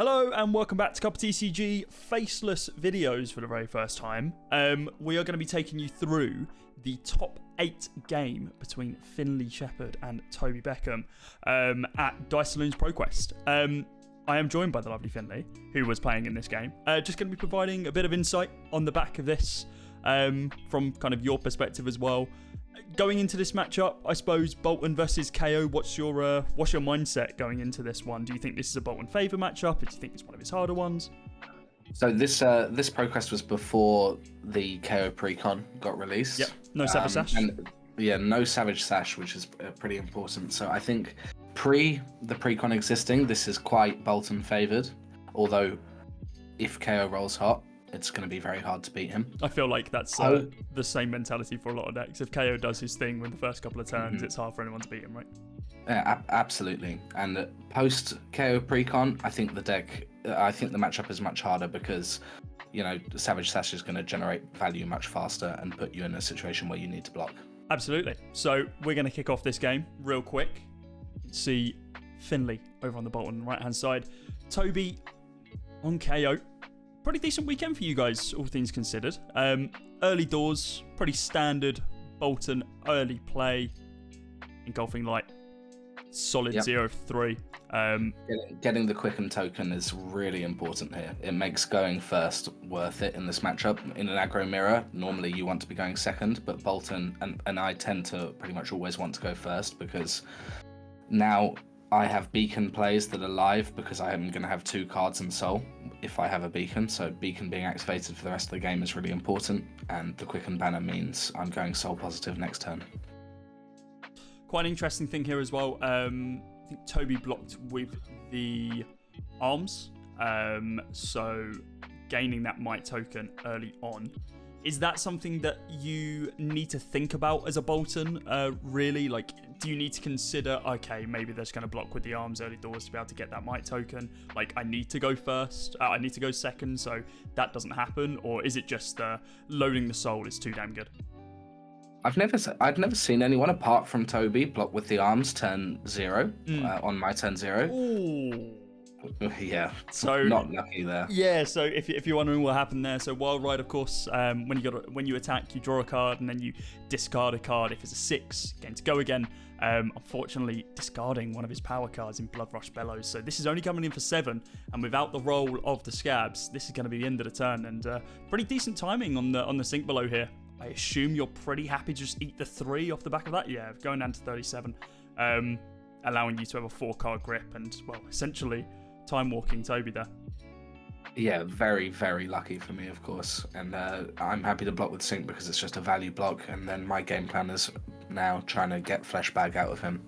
Hello and welcome back to Couple TCG Faceless videos for the very first time. We are going to be taking you through the top 8 game between Finlay Shepherd and Toby Beckham at Dice Saloon's ProQuest. I am joined by the lovely Finlay, who was playing in this game. Just going to be providing a bit of insight on the back of this from kind of your perspective as well. Going into this matchup, I suppose Boltyn versus Kayo. What's your mindset going into this one? Do you think this is a Boltyn favour matchup? Or do you think it's one of his harder ones? So this ProQuest was before the Kayo precon got released. Yep. No Savage Sash. No Savage Sash, which is pretty important. So I think the precon existing, this is quite Boltyn favoured. Although if Kayo rolls hot, it's going to be very hard to beat him. I feel like that's the same mentality for a lot of decks. If Kayo does his thing with the first couple of turns, it's hard for anyone to beat him, right? Yeah, absolutely. And post Kayo precon, I think the matchup is much harder because, Savage Sash is going to generate value much faster and put you in a situation where you need to block. Absolutely. So we're going to kick off this game real quick. See Finlay over on the Boltyn right-hand side. Toby on Kayo. Pretty decent weekend for you guys, all things considered. Early doors, pretty standard Boltyn early play, engulfing like solid 0-3. Getting the quicken token is really important here. It makes going first worth it in this matchup. In an aggro mirror, normally you want to be going second, but Boltyn and I tend to pretty much always want to go first because now I have beacon plays that are live because I am going to have 2 cards in Soul if I have a beacon. So beacon being activated for the rest of the game is really important, and the quicken banner means I'm going Soul positive next turn. Quite an interesting thing here as well. I think Toby blocked with the arms, so gaining that might token early on. Is that something that you need to think about as a Boltyn, really? Like, do you need to consider, okay, maybe they're just going to block with the arms early doors to be able to get that might token? Like, I need to go first, I need to go second, so that doesn't happen? Or is it just loading the soul is too damn good? I've never seen anyone apart from Toby block with the arms turn 0 on my turn 0. Ooh. Yeah, so not lucky there. Yeah, so if you're wondering what happened there, so Wild Ride, of course, when you attack, you draw a card and then you discard a card. If it's a 6, game to go again. Unfortunately, discarding one of his power cards in Blood Rush Bellows. So this is only coming in for 7, and without the roll of the scabs, this is going to be the end of the turn. And pretty decent timing on the sync below here. I assume you're pretty happy to just eat the 3 off the back of that. Yeah, going down to 37, allowing you to have a 4-card grip and, well, essentially time walking Toby there. Yeah, very, very lucky for me, of course. And I'm happy to block with sync because it's just a value block. And then my game plan is now trying to get Flesh Bag out of him.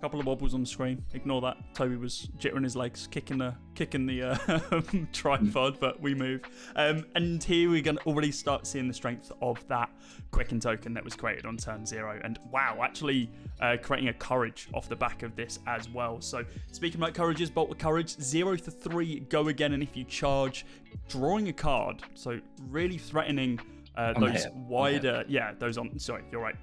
Couple of wobbles on the screen. Ignore that. Toby was jittering his legs, kicking the tripod, but we move. And here we're going to already start seeing the strength of that quicken token that was created on turn 0. And wow, actually creating a courage off the back of this as well. So speaking about courages, Bolt with Courage, 0-3, go again. And if you charge, drawing a card. So really threatening those wider... Yeah, those on... Sorry, you're right.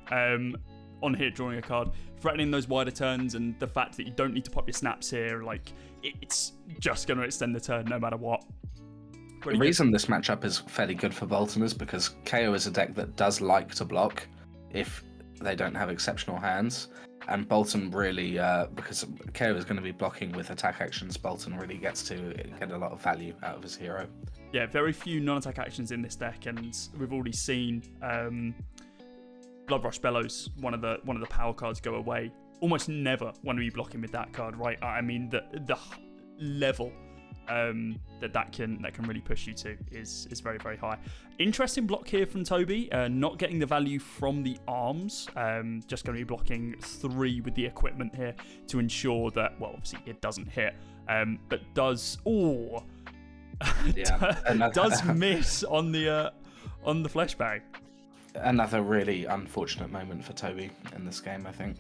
On here, drawing a card, threatening those wider turns, and the fact that you don't need to pop your snaps here, like, it's just going to extend the turn no matter what. The reason this matchup is fairly good for Boltyn is because Kayo is a deck that does like to block if they don't have exceptional hands, and Boltyn really, because Kayo is going to be blocking with attack actions, Boltyn really gets to get a lot of value out of his hero. Yeah, very few non-attack actions in this deck, and we've already seen... Blood Rush Bellows, one of the power cards, go away. Almost never want to be blocking with that card, right? I mean, the level that can really push you to is very, very high. Interesting block here from Toby, not getting the value from the arms, just going to be blocking 3 with the equipment here to ensure that, well, obviously it doesn't hit, but does does miss on the Flesh Bag. Another really unfortunate moment for Toby in this game, I think.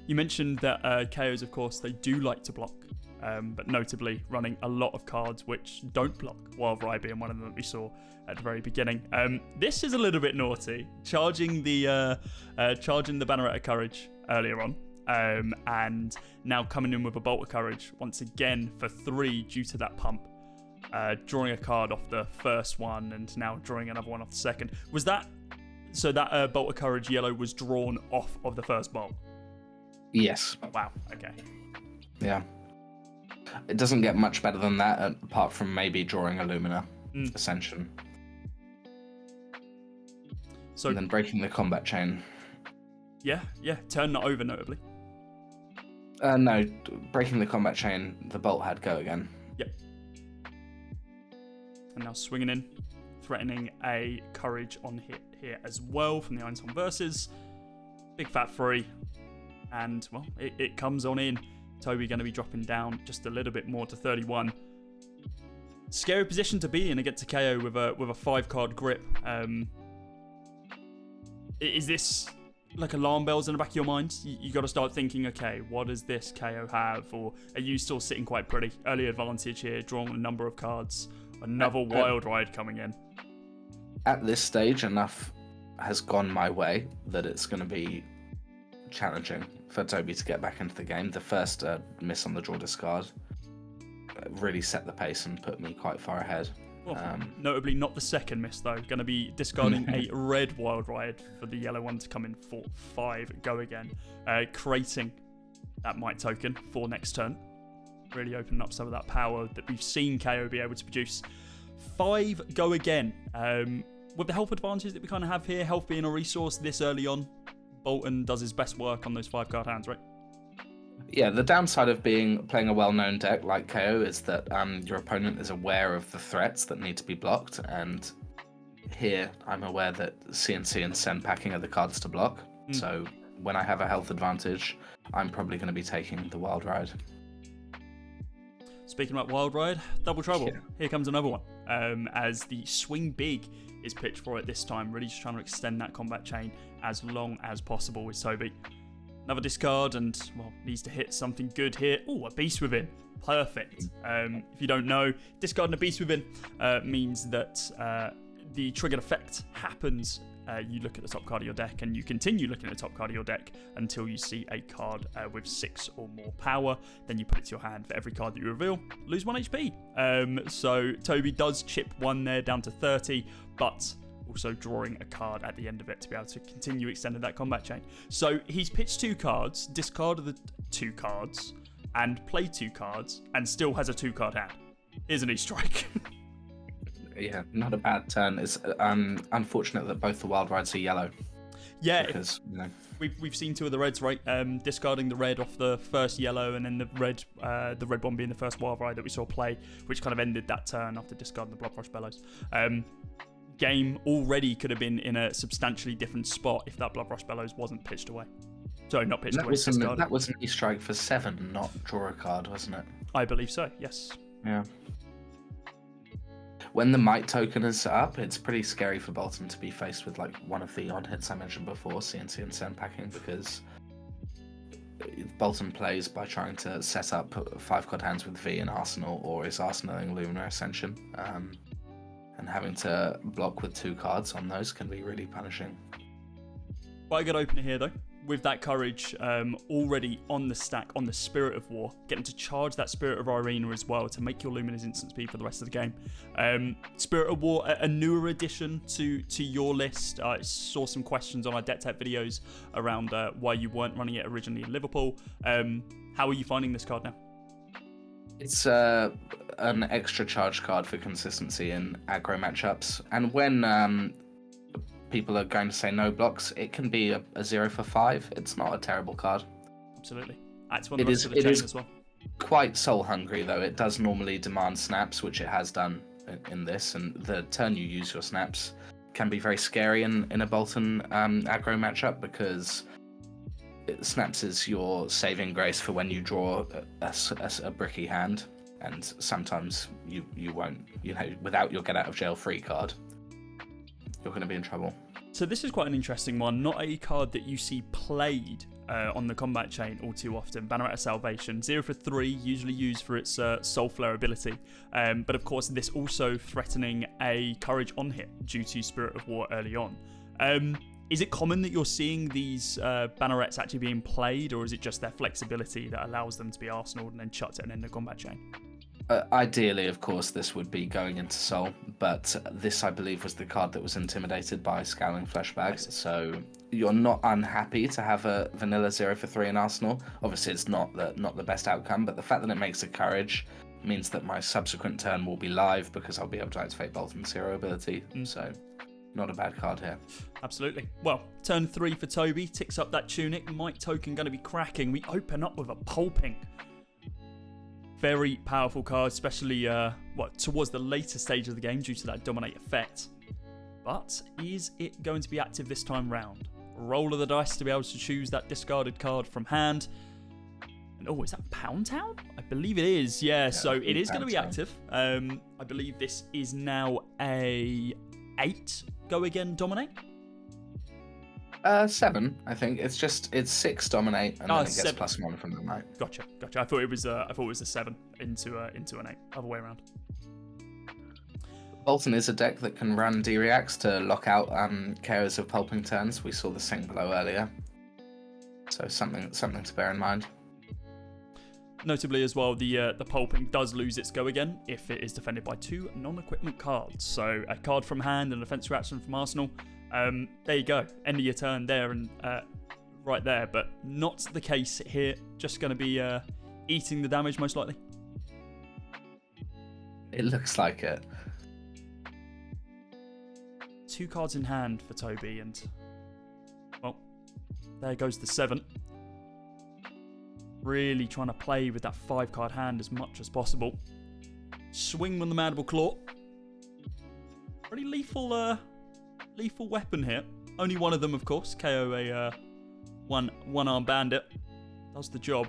You mentioned that KOs, of course, they do like to block, but notably running a lot of cards which don't block, Wild Rye being one of them that we saw at the very beginning. This is a little bit naughty, charging the Banneret of Courage earlier on. and now coming in with a Bolt of Courage once again for 3 due to that pump. Drawing a card off the first one and now drawing another one off the second. Was that so? That Bolt of Courage yellow was drawn off of the first bolt? Yes. Wow. Okay. Yeah. It doesn't get much better than that, apart from maybe drawing a Lumina Ascension. So and then breaking the combat chain. Yeah. Turn not over, notably. No, breaking the combat chain, the bolt had go again. Yep. And now swinging in, threatening a courage on hit here as well from the Einstein Versus. Big fat 3. And, well, it comes on in. Toby going to be dropping down just a little bit more to 31. Scary position to be in against a Kayo with a 5-card grip. Is this like alarm bells in the back of your mind? You got to start thinking, okay, what does this Kayo have? Or are you still sitting quite pretty? Early advantage here, drawing a number of cards. Another wild ride coming in. At this stage, enough has gone my way that it's going to be challenging for Toby to get back into the game. The first miss on the draw discard really set the pace and put me quite far ahead. Well, notably not the second miss though. Going to be discarding a red wild ride for the yellow one to come in for 5 go again. Creating that might token for next turn. Really opening up some of that power that we've seen Kayo be able to produce. 5 go again. With the health advantage that we kind of have here, health being a resource this early on, Boltyn does his best work on those 5-card hands, right? Yeah, the downside of playing a well-known deck like Kayo is that your opponent is aware of the threats that need to be blocked, and here I'm aware that CNC and Send Packing are the cards to block. So when I have a health advantage, I'm probably going to be taking the Wild Ride. Speaking about Wild Ride, Double Trouble. Yeah. Here comes another one. As the Swing Big is pitched for it this time, really just trying to extend that combat chain as long as possible with Toby. Another discard and, well, needs to hit something good here. Oh, a Beast Within. Perfect. If you don't know, discarding a Beast Within means that the triggered effect happens. You look at the top card of your deck and you continue looking at the top card of your deck until you see a card with 6 or more power. Then you put it to your hand for every card that you reveal. Lose 1 HP. So Toby does chip 1 there down to 30, but also drawing a card at the end of it to be able to continue extending that combat chain. So he's pitched 2 cards, discarded the 2 cards, and played 2 cards, and still has a 2-card hand. Isn't he, Strike? Yeah, not a bad turn. It's unfortunate that both the Wild Rides are yellow. Yeah, because we've seen 2 of the reds, right? Discarding the red off the first yellow, and then the red one being the first Wild Ride that we saw play, which kind of ended that turn after discarding the Bloodrush Bellows. Game already could have been in a substantially different spot if that Bloodrush Bellows wasn't pitched away. Sorry, not pitched away. That was an E-Strike for 7, not draw a card, wasn't it? I believe so, yes. Yeah. When the Might token is up, it's pretty scary for Boltyn to be faced with like one of the on-hits I mentioned before, CNC and Send Packing, because Boltyn plays by trying to set up 5-card hands with V in Arsenal, or is arsenaling Lumina Ascension. And having to block with 2 cards on those can be really punishing. Quite a good opener here, though. With that courage already on the stack, on the Spirit of War, getting to charge that Spirit of Irina as well to make your Lumina's instant speed for the rest of the game. Spirit of War, a newer addition to your list. I saw some questions on our Deck Tech videos around why you weren't running it originally in Liverpool. How are you finding this card now? It's an extra charge card for consistency in aggro matchups, and when people are going to say no blocks, it can be a 0 for 5. It's not a terrible card. Absolutely. That's one of the rest of the chain as well. Quite soul hungry though. It does normally demand snaps, which it has done in this, and the turn you use your snaps can be very scary in a Boltyn aggro matchup, because snaps is your saving grace for when you draw a bricky hand, and sometimes you won't, without your get out of jail free card, you're going to be in trouble. So this is quite an interesting one. Not a card that you see played on the combat chain all too often. Banneret of Salvation, 0 for 3, usually used for its Soul Flare ability. But of course, this also threatening a Courage on hit due to Spirit of War early on. Is it common that you're seeing these bannerets actually being played, or is it just their flexibility that allows them to be Arsenal and then chucked it and then the combat chain? Ideally, of course, this would be going into Soul, but this, I believe, was the card that was intimidated by Scowling Fleshbag. So you're not unhappy to have a vanilla 0 for 3 in Arsenal. Obviously, it's not the best outcome, but the fact that it makes a courage means that my subsequent turn will be live because I'll be able to activate Boltyn's hero ability. So not a bad card here. Absolutely. Well, turn 3 for Toby, ticks up that tunic. Might token going to be cracking. We open up with a pulping. Very powerful card, especially towards the later stage of the game due to that dominate effect. But is it going to be active this time round? Roll of the dice to be able to choose that discarded card from hand. And is that Pound Town? I believe it is. Yeah, so it is going to be active. I believe this is now a 8 go again dominate. 7, I think. It's 6 dominate, and then it gets 7. +1 from the night. Gotcha. I thought it was a 7 into an 8. Other way around. Boltyn is a deck that can run D-Reacts to lock out Kayo's of pulping turns. We saw the sink below earlier. So something to bear in mind. Notably as well, the pulping does lose its go again if it is defended by 2 non-equipment cards. So a card from hand and a defense reaction from Arsenal. There you go. End of your turn there and right there. But not the case here. Just going to be eating the damage most likely. It looks like it. 2 cards in hand for Toby, and well, there goes the 7. Really trying to play with that 5-card hand as much as possible. Swing on the Mandible Claw. Pretty lethal weapon here. Only one of them, of course. Kayo, a one-arm bandit. Does the job.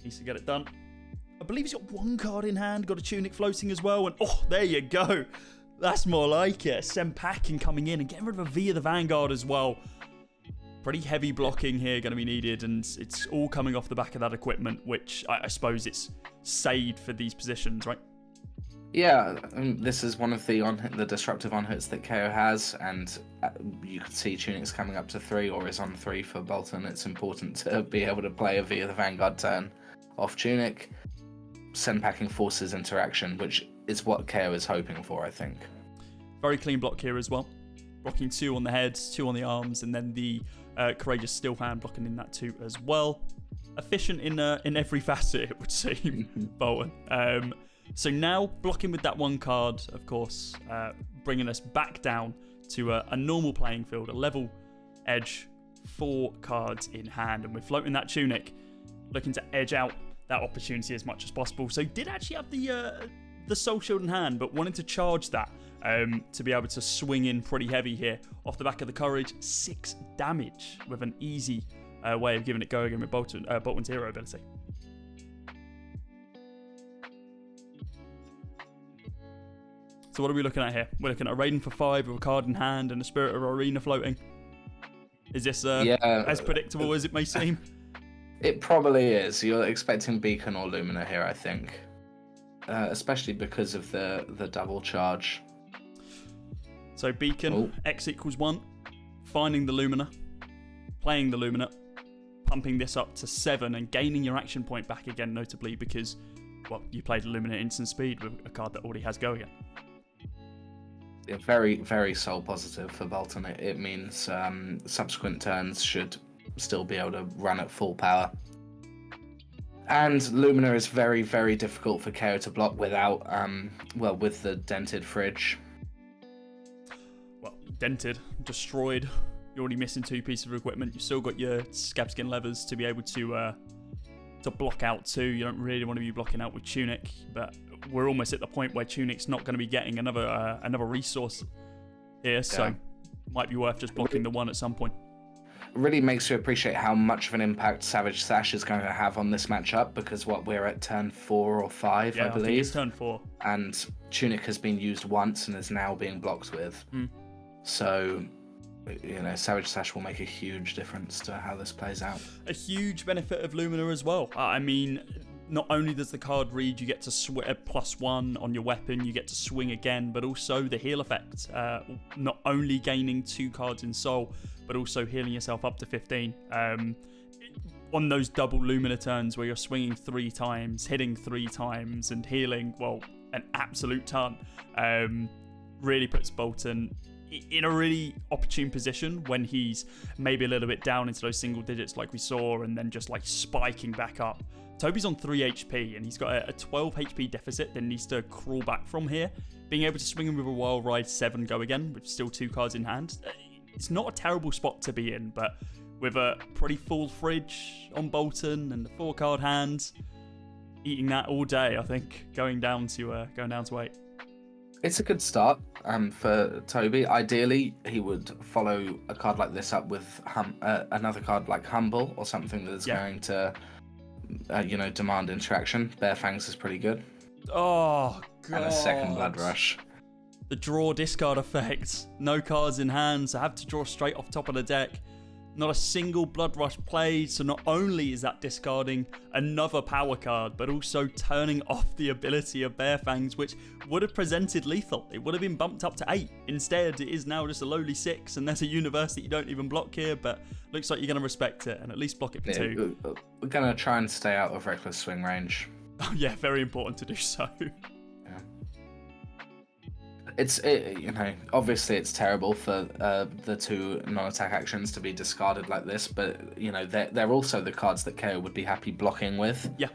Needs to get it done. I believe he's got 1 card in hand. Got a tunic floating as well. And there you go. That's more like it. Send packing coming in and getting rid of a V of the Vanguard as well. Pretty heavy blocking here going to be needed, and it's all coming off the back of that equipment, which I suppose it's saved for these positions, right? Yeah, this is one of the disruptive on-hits that Kayo has, and you can see Tunic's coming up to 3 or is on 3 for Boltyn. It's important to be able to play a V of the Vanguard turn off Tunic. Send packing forces interaction, which is what Kayo is hoping for, I think. Very clean block here as well. Blocking 2 on the heads, 2 on the arms, and then the Courageous Steel Hand blocking in that too as well. Efficient in every facet, it would seem, Boltyn. So now, blocking with that 1 card, of course, bringing us back down to a normal playing field, a level edge, 4 cards in hand. And we're floating that Tunic, looking to edge out that opportunity as much as possible. So did actually have the Soul Shield in hand, but wanted to charge that to be able to swing in pretty heavy here. Off the back of the Courage, 6 damage with an easy way of giving it go again with Boltyn's hero ability. So what are we looking at here? We're looking at a Raiden for 5 with a card in hand and a Spirit of Arena floating. Is this as predictable as it may seem? It probably is. You're expecting Beacon or Lumina here, I think. Especially because of the double charge. So Beacon, X equals 1. Finding the Lumina. Playing the Lumina. Pumping this up to 7 and gaining your action point back again, notably because, well, you played Lumina instant speed with a card that already has go again. Yeah, very, very soul positive for Boltyn. It means subsequent turns should still be able to run at full power. And Lumina is very, very difficult for Kayo to block without, with the dented fridge. Well, dented, destroyed. You're already missing 2 pieces of equipment. You've still got your Scabskin levers to be able to block out too. You don't really want to be blocking out with Tunic, but we're almost at the point where Tunic's not going to be getting another resource here, so might be worth just blocking the 1 at some point. Really makes you appreciate how much of an impact Savage Sash is going to have on this matchup, because we're at turn 4 or 5, I believe. I think it's turn 4. And Tunic has been used once and is now being blocked with. So, Savage Sash will make a huge difference to how this plays out. A huge benefit of Lumina as well. I mean, not only does the card read you get to +1 on your weapon, you get to swing again, but also the heal effect. Not only gaining 2 cards in soul, but also healing yourself up to 15. On those double Lumina turns where you're swinging 3 times, hitting 3 times, and healing, well, an absolute ton, really puts Boltyn in a really opportune position when he's maybe a little bit down into those single digits like we saw, and then just like spiking back up. Toby's on 3 HP, and he's got a 12 HP deficit that needs to crawl back from here. Being able to swing him with a Wild Ride 7 go again, with still 2 cards in hand, it's not a terrible spot to be in, but with a pretty full fridge on Boltyn and the 4-card hand, eating that all day, I think, going down to 8. It's a good start for Toby. Ideally, he would follow a card like this up with another card like Humble or something that's going to, demand interaction. Bare Fangs is pretty good. Oh, God. And a second Blood Rush. The draw discard effect. No cards in hand, so have to draw straight off top of the deck. Not a single Blood Rush played, so not only is that discarding another power card, but also turning off the ability of Bare Fangs, which would have presented lethal. It would have been bumped up to 8. Instead, it is now just a lowly 6, and there's a universe that you don't even block here, but looks like you're going to respect it and at least block it for 2. We're going to try and stay out of reckless swing range. Oh yeah, very important to do so. Obviously it's terrible for the 2 non-attack actions to be discarded like this, but they're also the cards that Kayo would be happy blocking with. Yeah.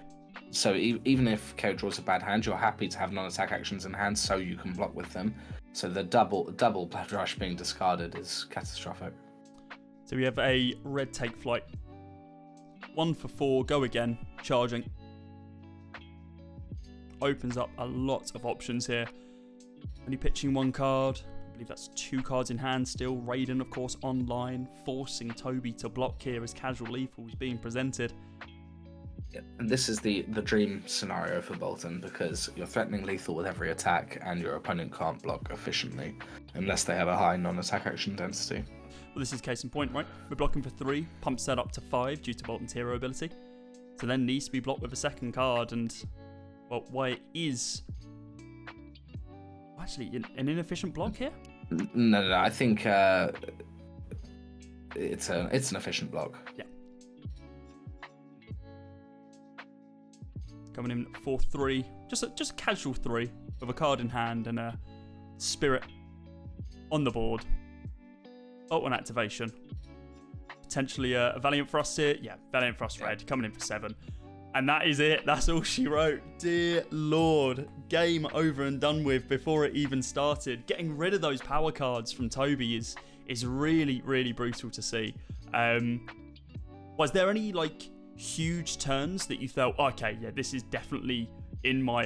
So even if Kayo draws a bad hand, you're happy to have non-attack actions in hand so you can block with them. So the double Blood Rush being discarded is catastrophic. So we have a red take flight. 1 for 4, go again, charging. Opens up a lot of options here. Only pitching 1 card. I believe that's 2 cards in hand still. Raiden, of course, online, forcing Toby to block here as casual lethal is being presented. Yeah, and this is the dream scenario for Boltyn, because you're threatening lethal with every attack and your opponent can't block efficiently unless they have a high non-attack action density. Well, this is case in point, right? We're blocking for 3, pumps that up to 5 due to Boltyn's hero ability. So then needs to be blocked with a second card, and well, why it is actually an inefficient block here? No. I think it's an efficient block. Yeah. Coming in for 3, just a casual 3 with a card in hand and a spirit on the board. Boltyn activation. Potentially a Valiant Frost here. Yeah, Valiant Frost red coming in for 7. And that is it. That's all she wrote. Dear Lord. Game over and done with before it even started. Getting rid of those power cards from Toby is really, really brutal to see. Was there any huge turns that you felt, okay, yeah, this is definitely in my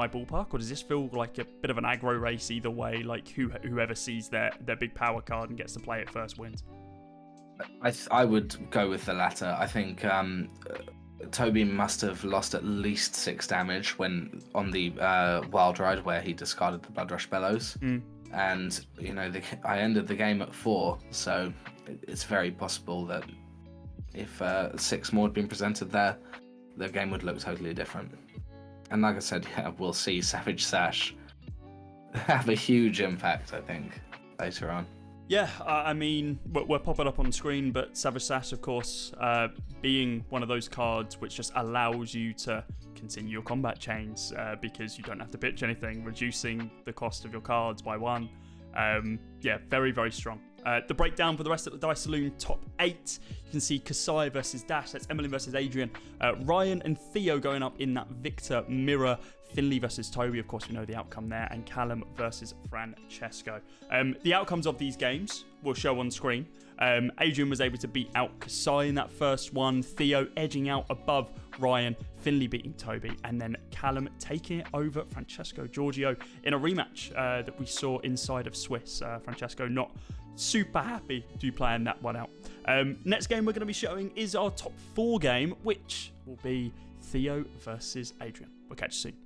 ballpark, or does this feel like a bit of an aggro race either way? Like whoever sees their big power card and gets to play it first wins? I would go with the latter. I think Toby must have lost at least 6 damage when on the Wild Ride where he discarded the Blood Rush Bellows. And I ended the game at 4, so it's very possible that if 6 more had been presented there, the game would look totally different. And like I said, yeah, we'll see Savage Sash have a huge impact, I think, later on. Yeah, I mean, we're popping up on screen, but Savage Sash, of course, being one of those cards which just allows you to continue your combat chains because you don't have to pitch anything, reducing the cost of your cards by 1. Yeah, very, very strong. The breakdown for the rest of the Dice Saloon top 8. You can see Kasai versus Dash, that's Emily versus Adrian. Ryan and Theo going up in that Victor mirror. Finlay versus Toby, of course we know the outcome there, and Callum versus Francesco. The outcomes of these games will show on screen. Adrian was able to beat out Kasai in that first one, Theo edging out above Ryan, Finlay beating Toby, and then Callum taking it over Francesco Giorgio in a rematch that we saw inside of Swiss. Francesco not super happy to be playing that one out. Next game we're going to be showing is our top 4 game, which will be Theo versus Adrian. We'll catch you soon.